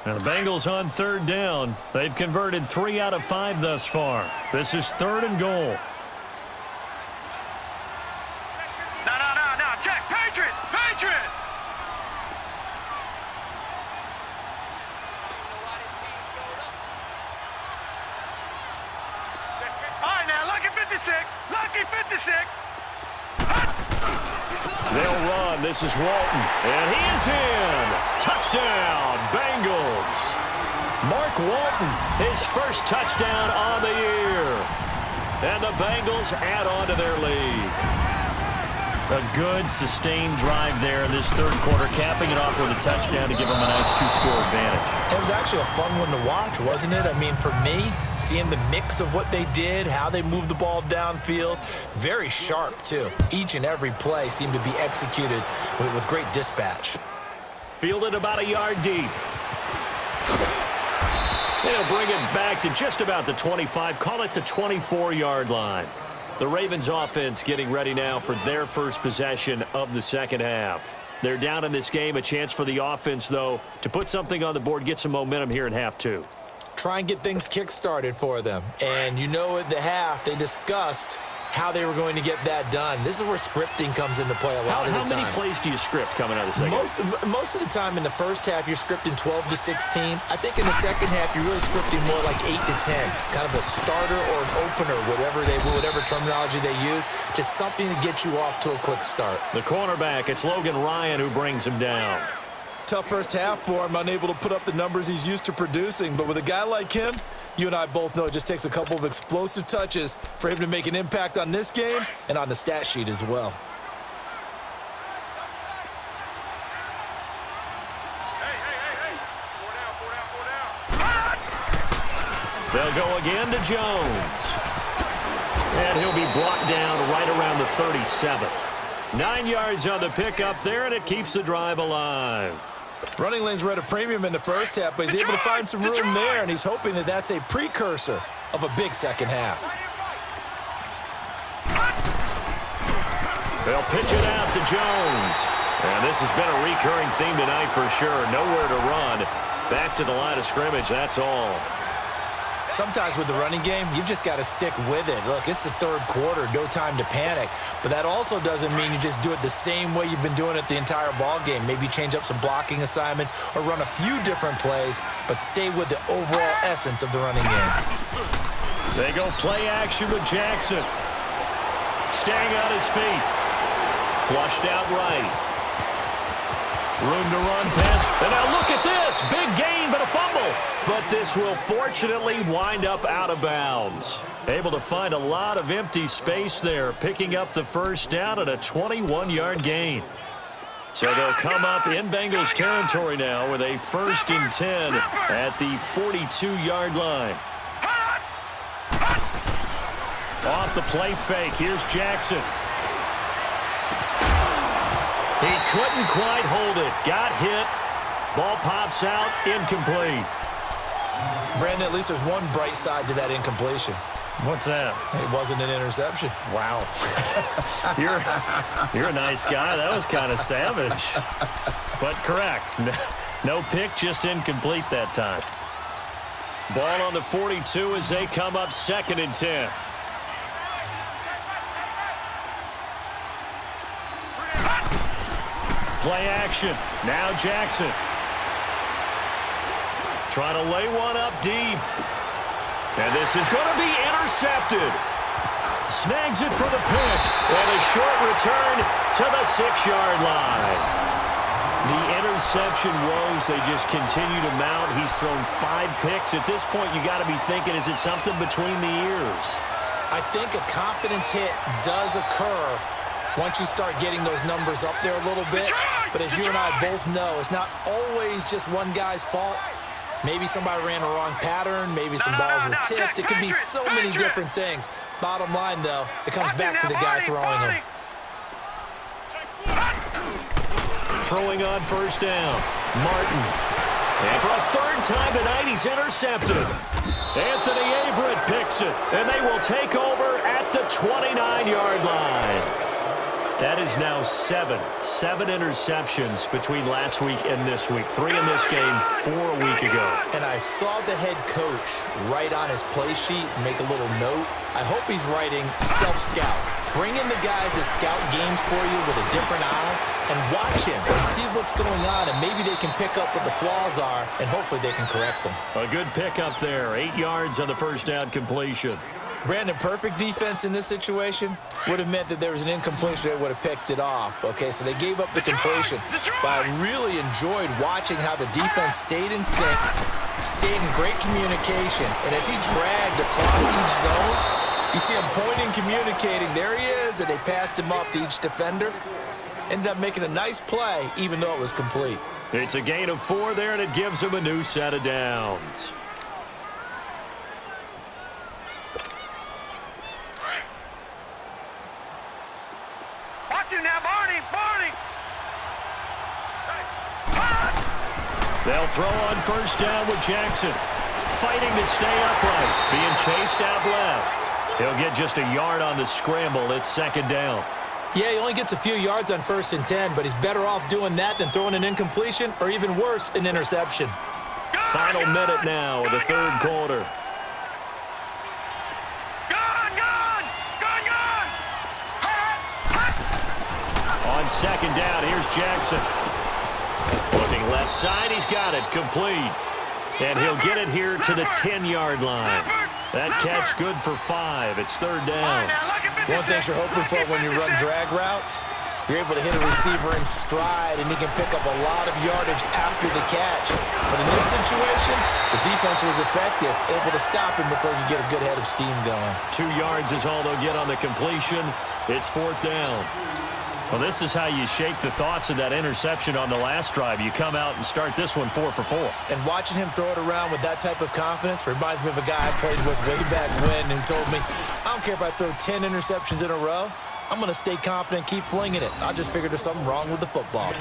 Speaker 1: Now the Bengals on 3rd down. They've converted 3 out of 5 thus far. This is 3rd and goal.
Speaker 3: No. Check. Patriot! Patriot! All right, now, lucky 56. Lucky 56.
Speaker 1: They'll run. This is Walton. And he is in. Touchdown, Bengals. Mark Walton, his first touchdown on the year. And the Bengals add on to their lead. A good, sustained drive there in this 3rd quarter, capping it off with a touchdown to give them a nice 2-score advantage.
Speaker 2: It was actually a fun one to watch, wasn't it? I mean, for me, seeing the mix of what they did, how they moved the ball downfield, very sharp, too. Each and every play seemed to be executed with great dispatch.
Speaker 1: Fielded about a yard deep. They'll bring it back to just about the 25, call it the 24-yard line. The Ravens offense getting ready now for their first possession of the 2nd half. They're down in this game. A chance for the offense, though, to put something on the board, get some momentum here in half 2.
Speaker 2: Try and get things kick-started for them. And you know at the half, they discussed how they were going to get that done. This is where scripting comes into play a lot of the time.
Speaker 1: How many plays do you script coming out of the 2nd?
Speaker 2: Most of the time in the first half, you're scripting 12 to 16. I think in the 2nd half, you're really scripting more like 8 to 10. Kind of a starter or an opener, whatever terminology they use. Just something to get you off to a quick start.
Speaker 1: The cornerback, it's Logan Ryan who brings him down.
Speaker 2: Tough first half for him, unable to put up the numbers he's used to producing. But with a guy like him, you and I both know it just takes a couple of explosive touches for him to make an impact on this game and on the stat sheet as well.
Speaker 3: Hey. 4 down.
Speaker 1: They'll go again to Jones. And he'll be brought down right around the 37. 9 yards on the pickup there, and it keeps the drive alive.
Speaker 2: Running lanes were at a premium in the first half, but he's able to find some room there, and he's hoping that that's a precursor of a big 2nd half.
Speaker 1: They'll pitch it out to Jones. And this has been a recurring theme tonight for sure. Nowhere to run. Back to the line of scrimmage, that's all.
Speaker 2: Sometimes with the running game, you've just got to stick with it. Look, it's the 3rd quarter, no time to panic. But that also doesn't mean you just do it the same way you've been doing it the entire ball game. Maybe change up some blocking assignments or run a few different plays, but stay with the overall essence of the running game.
Speaker 1: They go play action with Jackson. Staying on his feet. Flushed out right. Room to run past. And now look at this. Big gain, but a fumble. But this will fortunately wind up out of bounds. Able to find a lot of empty space there, picking up the first down at a 21-yard gain. So they'll come up in Bengals territory now with a 1st and 10 at the 42-yard line. Off the play fake. Here's Jackson. He couldn't quite hold it. Got hit. Ball pops out. Incomplete.
Speaker 2: Brandon, at least there's one bright side to that incompletion.
Speaker 1: What's that?
Speaker 2: It wasn't an interception.
Speaker 1: Wow. You're a nice guy. That was kind of savage. But correct. No pick, just incomplete that time. Ball on the 42 as they come up 2nd and 10. Play action. Now Jackson. Trying to lay one up deep. And this is going to be intercepted. Snags it for the pick. And a short return to the 6-yard line. The interception woes, they just continue to mount. He's thrown 5 picks. At this point, you got to be thinking, is it something between the ears?
Speaker 2: I think a confidence hit does occur once you start getting those numbers up there a little bit. But as you and I both know, it's not always just one guy's fault. Maybe somebody ran a wrong pattern. Maybe some balls were tipped. It could be so many different things. Bottom line, though, it comes back to the guy throwing them.
Speaker 1: Throwing on 1st down. Martin. And for a 3rd time tonight, he's intercepted. Anthony Averett picks it. And they will take over at the 29-yard line. That is now 7 interceptions between last week and this week. 3 in this game, 4 a week ago.
Speaker 2: And I saw the head coach write on his play sheet, make a little note. I hope he's writing self-scout. Bring in the guys that scout games for you with a different eye and watch him and see what's going on, and maybe they can pick up what the flaws are, and hopefully they can correct them.
Speaker 1: A good pickup there. 8 yards on the 1st down completion.
Speaker 2: Brandon, perfect defense in this situation would have meant that there was an incompletion that would have picked it off. Okay, so they gave up the completion. But I really enjoyed watching how the defense stayed in sync, stayed in great communication. And as he dragged across each zone, you see him pointing, communicating. There he is, and they passed him off to each defender. Ended up making a nice play, even though it was complete.
Speaker 1: It's a gain of 4 there, and it gives him a new set of downs.
Speaker 3: Now, Barney!
Speaker 1: They'll throw on 1st down with Jackson. Fighting to stay upright. Being chased out left. He'll get just a yard on the scramble. It's 2nd down.
Speaker 2: Yeah, he only gets a few yards on 1st and 10, but he's better off doing that than throwing an incompletion or even worse, an interception.
Speaker 1: Final minute now of the 3rd quarter. On 2nd down, here's Jackson. Looking left side, he's got it, complete. And he'll get it here to the 10-yard line. That catch good for 5. It's 3rd down.
Speaker 2: One thing you're hoping for when you run drag routes, you're able to hit a receiver in stride, and he can pick up a lot of yardage after the catch. But in this situation, the defense was effective, able to stop him before you get a good head of steam going.
Speaker 1: 2 yards is all they'll get on the completion. It's 4th down. Well, this is how you shake the thoughts of that interception on the last drive. You come out and start this one 4 for 4.
Speaker 2: And watching him throw it around with that type of confidence reminds me of a guy I played with way back when who told me, I don't care if I throw 10 interceptions in a row. I'm going to stay confident, keep flinging it. I just figured there's something wrong with the football.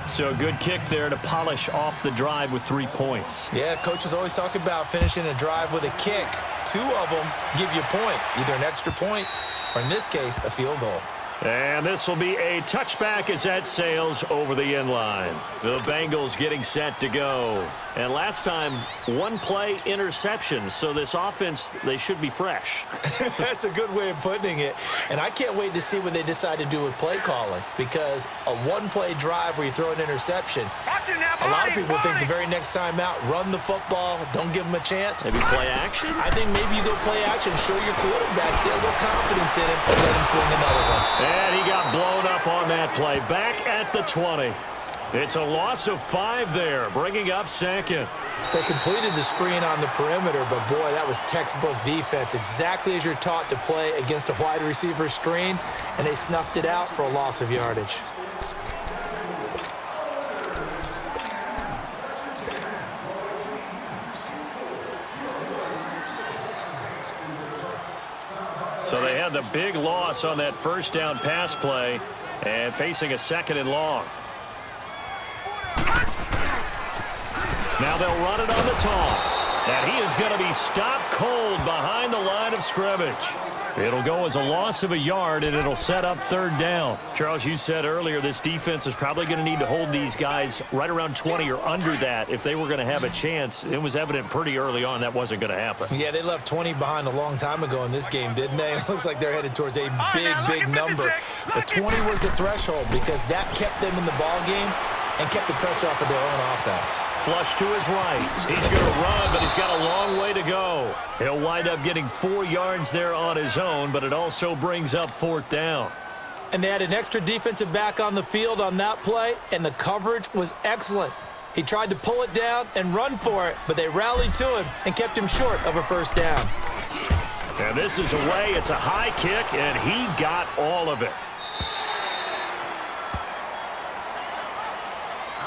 Speaker 1: So a good kick there to polish off the drive with 3 points.
Speaker 2: Yeah, coaches always talk about finishing a drive with a kick. 2 of them give you points, either an extra point or, in this case, a field goal.
Speaker 1: And this will be a touchback as that sails over the end line. The Bengals getting set to go. And last time, 1-play interception. So this offense, they should be fresh.
Speaker 2: That's a good way of putting it. And I can't wait to see what they decide to do with play calling. Because a 1-play drive where you throw an interception, a lot of people think the very next time out, run the football, don't give them a chance.
Speaker 1: Maybe play action?
Speaker 2: I think maybe you go play action, show your quarterback, get a little confidence in him, and let him fling another one.
Speaker 1: And he got blown up on that play. Back at the 20. It's a loss of 5 there, bringing up 2nd.
Speaker 2: They completed the screen on the perimeter, but boy, that was textbook defense. Exactly as you're taught to play against a wide receiver screen, and they snuffed it out for a loss of yardage.
Speaker 1: So they had the big loss on that 1st down pass play and facing a 2nd and long. Now they'll run it on the toss. And he is going to be stopped cold behind the line of scrimmage. It'll go as a loss of a yard, and it'll set up third down. Charles, you said earlier this defense is probably going to need to hold these guys right around 20 or under that if they were going to have a chance. It was evident pretty early on that wasn't going to happen.
Speaker 2: Yeah, they left 20 behind a long time ago in this game, didn't they? It looks like they're headed towards a big number. But 20 was the threshold because that kept them in the ball game and kept the pressure off of their own offense.
Speaker 1: Flush to his right. He's going to run, but he's got a long way to go. He'll wind up getting 4 yards there on his own, but it also brings up fourth down.
Speaker 2: And they had an extra defensive back on the field on that play, and the coverage was excellent. He tried to pull it down and run for it, but they rallied to him and kept him short of a first down.
Speaker 1: And this is away. It's a high kick, and he got all of it.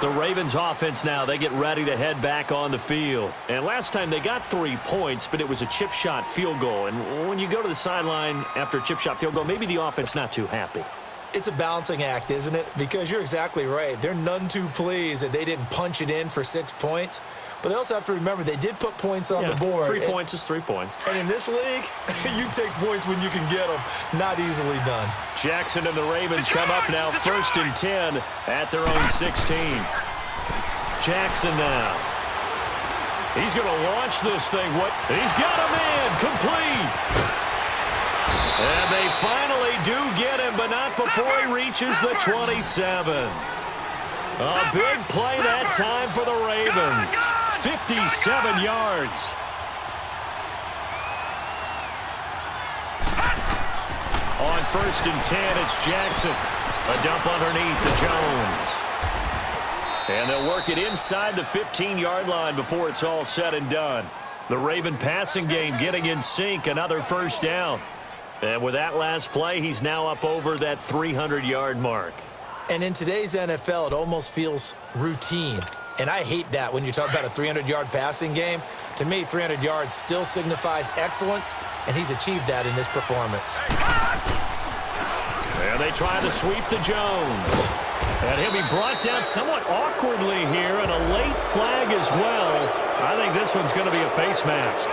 Speaker 1: The Ravens offense now, they get ready to head back on the field. And last time they got 3 points, but it was a chip shot field goal. And when you go to the sideline after a chip shot field goal, maybe the offense not too happy.
Speaker 2: It's a balancing act, isn't it? Because you're exactly right. They're none too pleased that they didn't punch it in for 6 points. But they also have to remember they did put points on the board.
Speaker 1: 3 points is 3 points.
Speaker 2: And in this league, you take points when you can get them. Not easily done.
Speaker 1: Jackson and the Ravens come up now, 1st and 10 at their own 16. Jackson now. He's going to launch this thing. He's got a man complete. And they finally do get him, but not before he reaches the 27. A big play that time for the Ravens. 57 yards. On 1st and 10, it's Jackson. A dump underneath to Jones. And they'll work it inside the 15-yard line before it's all said and done. The Raven passing game getting in sync, another first down. And with that last play, he's now up over that 300-yard mark.
Speaker 2: And in today's NFL, it almost feels routine. And I hate that when you talk about a 300-yard passing game. To me, 300 yards still signifies excellence, and he's achieved that in this performance.
Speaker 1: And they try to sweep to Jones. And he'll be brought down somewhat awkwardly here, and a late flag as well. I think this one's going to be a face mask.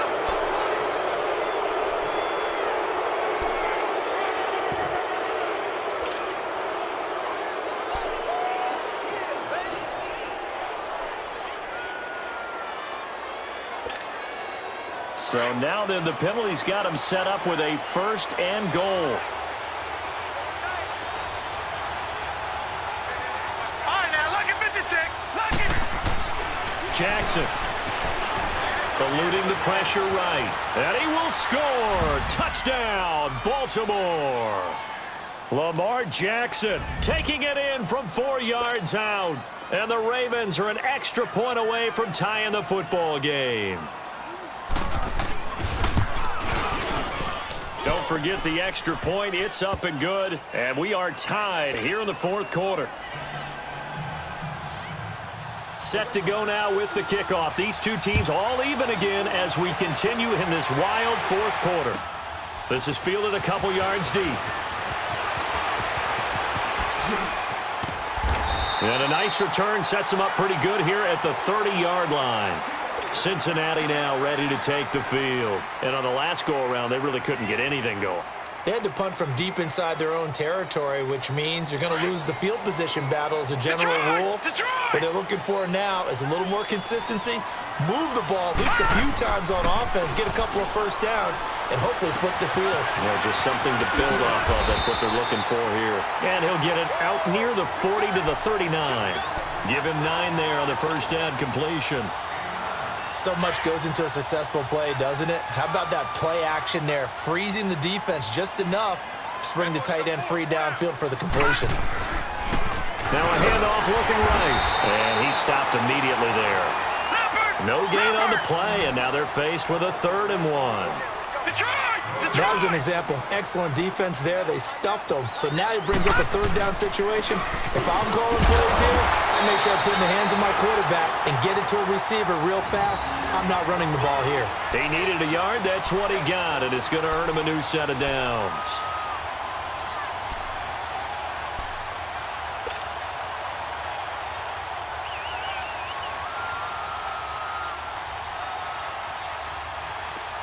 Speaker 1: So now then the penalty's got him set up with a 1st and goal.
Speaker 3: All right, now look at 56. Look at
Speaker 1: Jackson eluding the pressure right. And he will score. Touchdown, Baltimore. Lamar Jackson taking it in from 4 yards out. And the Ravens are an extra point away from tying the football game. Don't forget the extra point. It's up and good. And we are tied here in the 4th quarter. Set to go now with the kickoff. These two teams all even again as we continue in this wild 4th quarter. This is fielded a couple yards deep. And a nice return sets them up pretty good here at the 30-yard line. Cincinnati now ready to take the field. And on the last go-around, they really couldn't get anything going.
Speaker 2: They had to punt from deep inside their own territory, which means you're going to lose the field position battle as a general rule. What they're looking for now is a little more consistency, move the ball at least a few times on offense, get a couple of first downs, and hopefully flip the field.
Speaker 1: Yeah, just something to build off of. That's what they're looking for here. And he'll get it out near the 40 to the 39. Give him 9 there on the first down completion.
Speaker 2: So much goes into a successful play, doesn't it? How about that play action there, freezing the defense just enough to bring the tight end free downfield for the completion.
Speaker 1: Now a handoff looking right. And he stopped immediately there. No gain on the play, and now they're faced with a 3rd and 1.
Speaker 2: That was an example of excellent defense there. They stuffed them. So now he brings up a 3rd down situation. If I'm calling plays here, I make sure I put in the hands of my quarterback and get it to a receiver real fast. I'm not running the ball here.
Speaker 1: He needed a yard. That's what he got, and it's going to earn him a new set of downs.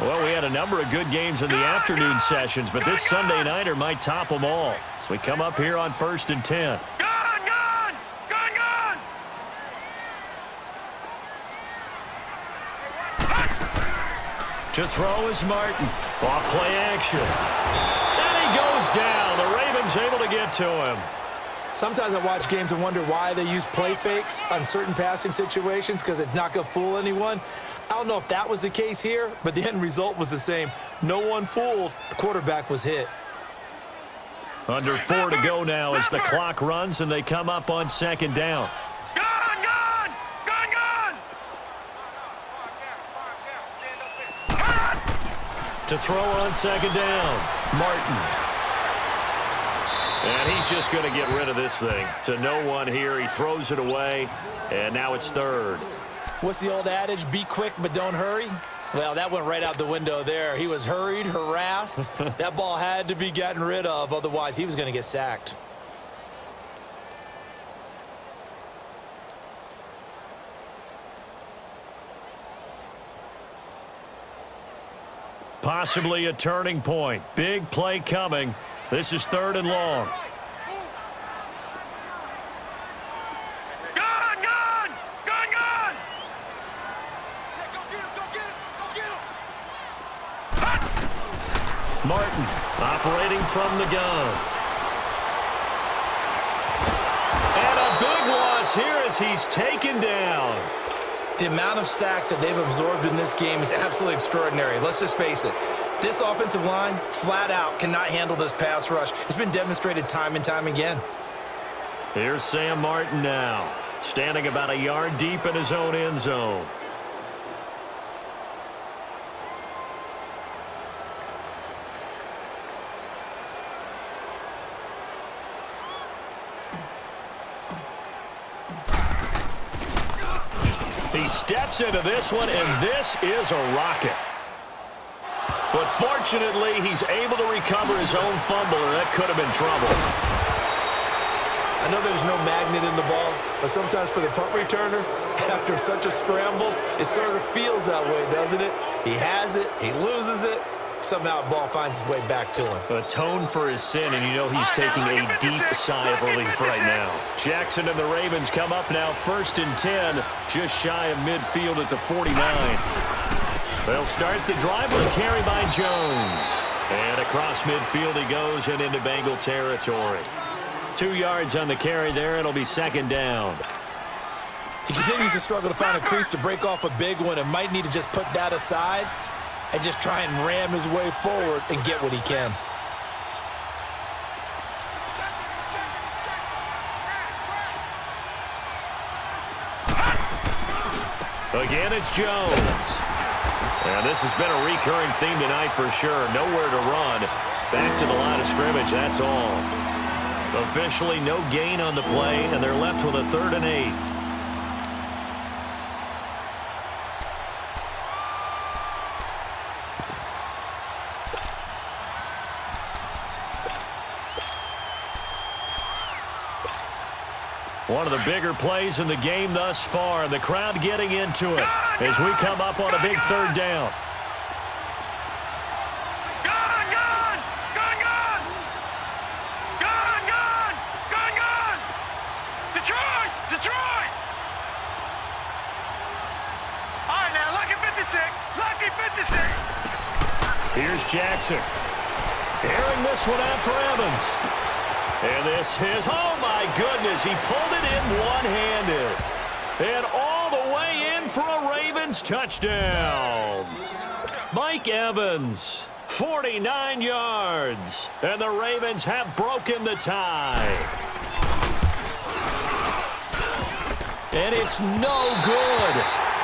Speaker 1: Well, we had a number of good games in the afternoon sessions, but this Sunday nighter might top them all. So we come up here on 1st and 10.
Speaker 3: Gone, gone! Gone, gone!
Speaker 1: To throw is Martin. Off play action. And he goes down. The Ravens able to get to him.
Speaker 2: Sometimes I watch games and wonder why they use play fakes on certain passing situations because it's not going to fool anyone. I don't know if that was the case here, but the end result was the same. No one fooled. The quarterback was hit.
Speaker 1: Under 4 to go now as the clock runs and they come up on 2nd down.
Speaker 3: Gone, gone! Gone, gone!
Speaker 1: To throw on 2nd down, Martin. And he's just going to get rid of this thing. To no one here. He throws it away, and now it's 3rd.
Speaker 2: What's the old adage? Be quick, but don't hurry. Well, that went right out the window there. He was hurried, harassed. That ball had to be gotten rid of. Otherwise, he was going to get sacked.
Speaker 1: Possibly a turning point. Big play coming. This is 3rd and long.
Speaker 3: Gone, gone! Gone, gone!
Speaker 1: Martin operating from the gun. And a big loss here as he's taken down.
Speaker 2: The amount of sacks that they've absorbed in this game is absolutely extraordinary. Let's just face it. This offensive line, flat out, cannot handle this pass rush. It's been demonstrated time and time again.
Speaker 1: Here's Sam Martin now, standing about a yard deep in his own end zone. He steps into this one, and this is a rocket. But fortunately, he's able to recover his own fumble, or that could have been trouble.
Speaker 2: I know there's no magnet in the ball, but sometimes for the punt returner, after such a scramble, it sort of feels that way, doesn't it? He has it, he loses it, somehow the ball finds its way back to him.
Speaker 1: Atone for his sin, and you know he's taking a deep sigh of relief right now. Jackson and the Ravens come up now 1st and 10, just shy of midfield at the 49. They'll start the drive with a carry by Jones. And across midfield he goes and into Bengal territory. 2 yards on the carry there. It'll be 2nd down.
Speaker 2: He continues to struggle to find a crease to break off a big one and might need to just put that aside and just try and ram his way forward and get what he can.
Speaker 1: Again, it's Jones. And this has been a recurring theme tonight for sure. Nowhere to run. Back to the line of scrimmage, that's all. Officially no gain on the play, and they're left with a 3rd and 8. One of the bigger plays in the game thus far, and the crowd getting into it as we come up on a big 3rd down.
Speaker 3: Gone, gone! Gone, gone! Gone, gone! Gone, gone! Detroit! Detroit! All right, now, lucky 56. Lucky 56.
Speaker 1: Here's Jackson. Airing this one out for Evans. And this is, oh my goodness, he pulled it in one-handed. And all the way in for a Ravens touchdown. Mike Evans, 49 yards. And the Ravens have broken the tie. And it's no good.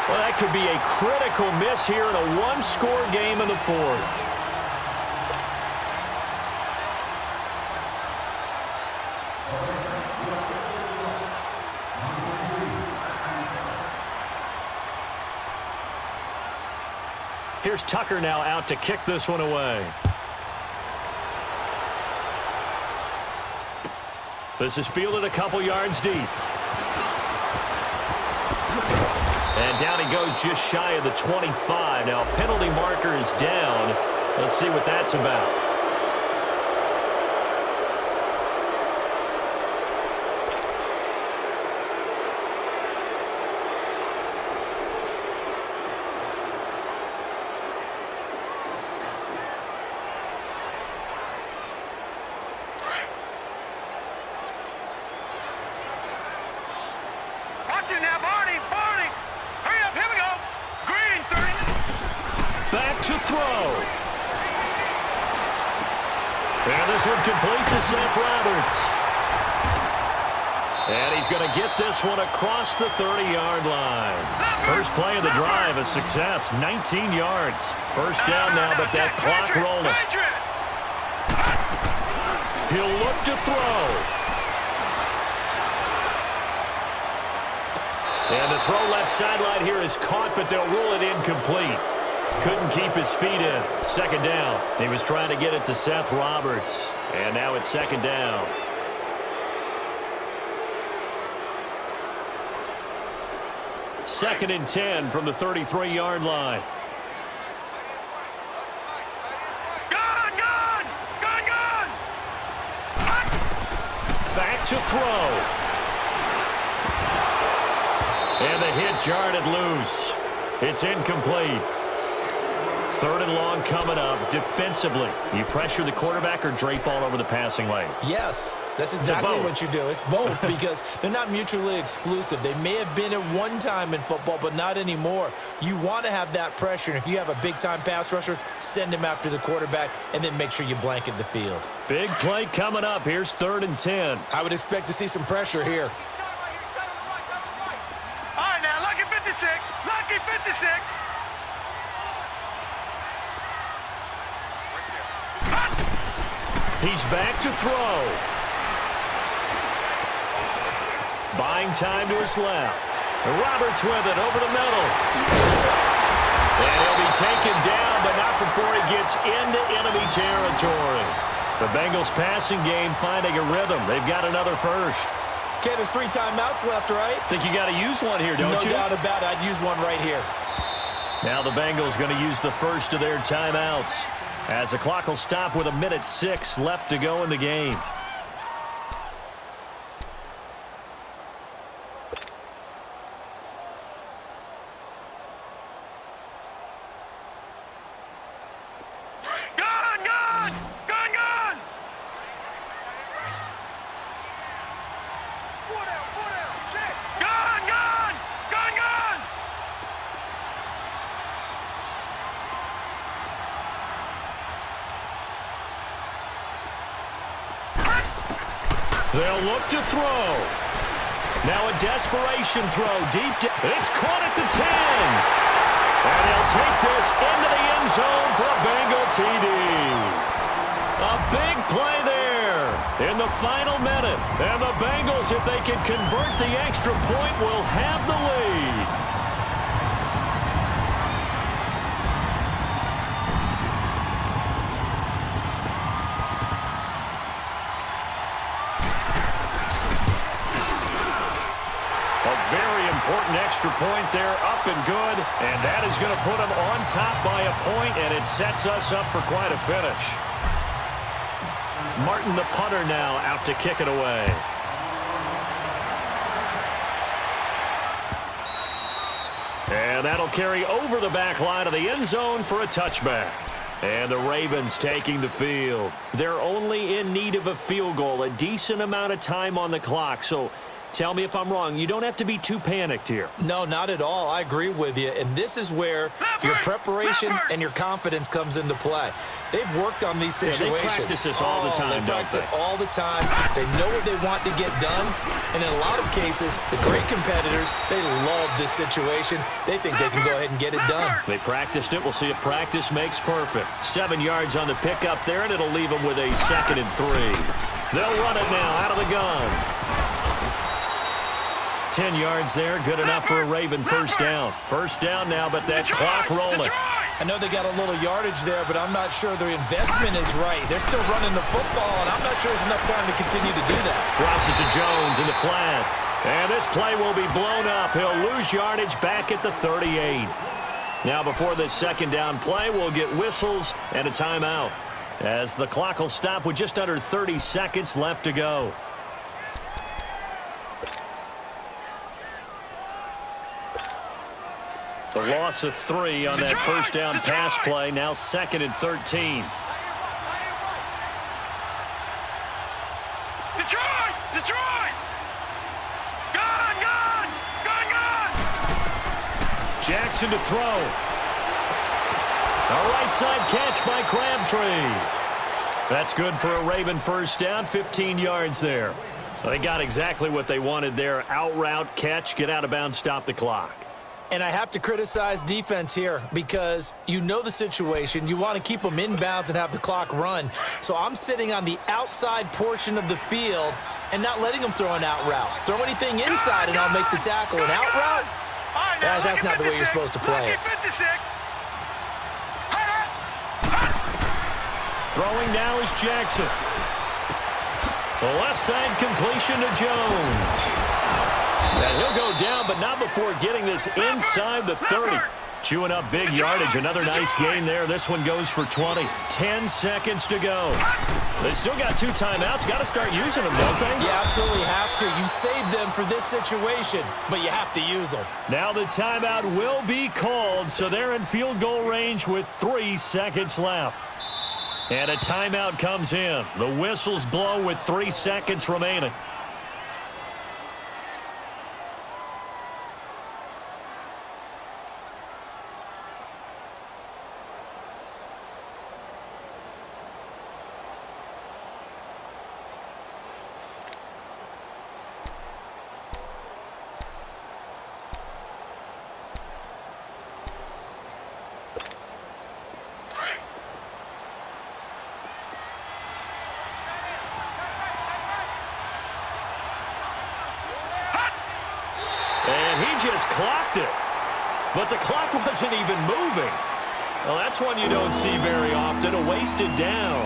Speaker 1: Well, that could be a critical miss here in a one-score game in the 4th. Here's Tucker now out to kick this one away. This is fielded a couple yards deep. And down he goes just shy of the 25. Now, penalty marker is down. Let's see what that's about.
Speaker 3: Watch it now, Barney. Barney. Hurry up. Here we go. Green, 30.
Speaker 1: Back to throw. And this one complete to Seth Roberts. And he's going to get this one across the 30-yard line. First play of the drive, a success, 19 yards. First down now, but that clock rolling. He'll look to throw. And the throw left sideline here is caught, but they'll rule it incomplete. Couldn't keep his feet in. Second down. He was trying to get it to Seth Roberts. And now it's second down. Second and 10 from the 33-yard line.
Speaker 3: Gone!
Speaker 1: Back to throw. And the hit jarred it loose. It's incomplete. Third and long coming up. Defensively, you pressure the quarterback or drape all over the passing lane?
Speaker 2: Yes, that's exactly what you do. It's both because they're not mutually exclusive. They may have been at one time in football, but not anymore. You want to have that pressure. And if you have a big-time pass rusher, send him after the quarterback and then make sure you blanket the field.
Speaker 1: Big play coming up. Here's third and 10.
Speaker 2: I would expect to see some pressure here.
Speaker 3: All right, now, lucky 56. Lucky 56.
Speaker 1: He's back to throw. Buying time to his left. Roberts with it over the middle. And he'll be taken down, but not before he gets into enemy territory. The Bengals passing game finding a rhythm. They've got another first.
Speaker 2: Okay, there's 3 timeouts left, right?
Speaker 1: Think you got to use one here, don't you?
Speaker 2: No doubt about it. I'd use one right here.
Speaker 1: Now the Bengals going to use the first of their timeouts, as the clock will stop with 1:06 left to go in the game. They'll look to throw. Now a desperation throw deep. It's caught at the 10. And he'll take this into the end zone for a Bengal TD. A big play there in the final minute. And the Bengals, if they can convert the extra point, will have the lead. Very important extra point there, up and good, and that is going to put them on top by a point, and it sets us up for quite a finish. Martin, the punter, now out to kick it away. And that'll carry over the back line of the end zone for a touchback. And the Ravens taking the field. They're only in need of a field goal, a decent amount of time on the clock, so tell me if I'm wrong. You don't have to be too panicked here.
Speaker 2: No, not at all. I agree with you. And this is where your preparation and your confidence comes into play. They've worked on these situations.
Speaker 1: Yeah, they practice this all the time,
Speaker 2: they practice it all the time. They know what they want to get done. And in a lot of cases, the great competitors, they love this situation. They think they can go ahead and get it done.
Speaker 1: They practiced it. We'll see if practice makes perfect. 7 yards on the pickup there, and it'll leave them with a 2nd and 3. They'll run it now out of the gun. 10 yards there, good enough for a Raven first down. First down now, but that clock rolling.
Speaker 2: I know they got a little yardage there, but I'm not sure their investment is right. They're still running the football, and I'm not sure there's enough time to continue to do that.
Speaker 1: Drops it to Jones in the flat. And this play will be blown up. He'll lose yardage back at the 38. Now before this second down play, we'll get whistles and a timeout, as the clock will stop with just under 30 seconds left to go. The loss of 3 on that first down pass play. Now 2nd and 13.
Speaker 3: Detroit! Gone!
Speaker 1: Jackson to throw. A right side catch by Crabtree. That's good for a Raven first down, 15 yards there. So they got exactly what they wanted there. Out route, catch, get out of bounds, stop the clock.
Speaker 2: And I have to criticize defense here because you know the situation. You want to keep them inbounds and have the clock run. So I'm sitting on the outside portion of the field and not letting them throw an out route. Throw anything inside and I'll make the tackle. An out route? That's not the way you're supposed to play it.
Speaker 1: Throwing now is Jackson. The left side completion to Jones. And he'll go down, but not before getting this inside the 30. Chewing up big yardage. Another nice gain there. This one goes for 20. 10 seconds to go. They still got 2 timeouts. Got to start using them, don't they?
Speaker 2: You absolutely have to. You save them for this situation, but you have to use them.
Speaker 1: Now the timeout will be called, so they're in field goal range with 3 seconds left. And a timeout comes in. The whistles blow with 3 seconds remaining. Just clocked it, but the clock wasn't even moving. Well, that's one you don't see very often, a wasted down.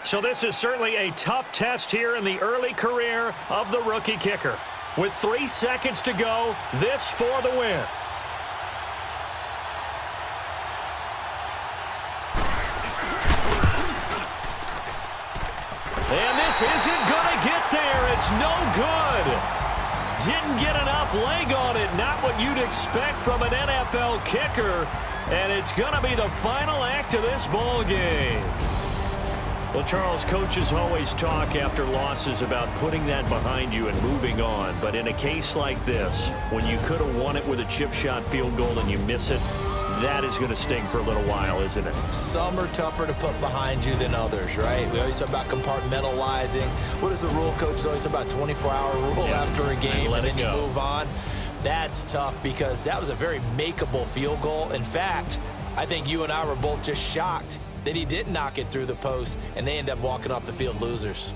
Speaker 1: So this is certainly a tough test here in the early career of the rookie kicker. With 3 seconds to go, this for the win. And this isn't going to get there. It's no good. Didn't get enough leg on it. Not what you'd expect from an NFL kicker. And it's going to be the final act of this ball game. Well, Charles, coaches always talk after losses about putting that behind you and moving on. But in a case like this, when you could have won it with a chip shot field goal and you miss it, that is going to sting for a little while, isn't it?
Speaker 2: Some are tougher to put behind you than others, right? We always talk about compartmentalizing. What is the rule, coach? It's always about 24-hour rule after a game, and then you move on. That's tough because that was a very makeable field goal. In fact, I think you and I were both just shocked that he didn't knock it through the post, and they end up walking off the field losers.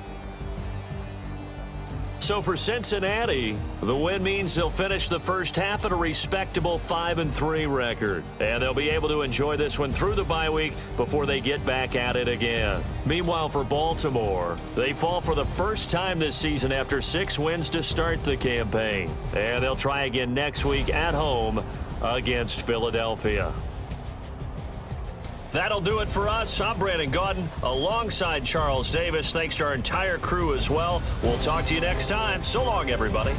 Speaker 1: So for Cincinnati, the win means they'll finish the first half at a respectable 5-3 record. And they'll be able to enjoy this one through the bye week before they get back at it again. Meanwhile, for Baltimore, they fall for the first time this season after 6 wins to start the campaign. And they'll try again next week at home against Philadelphia. That'll do it for us. I'm Brandon Gaudin alongside Charles Davis. Thanks to our entire crew as well. We'll talk to you next time. So long, everybody.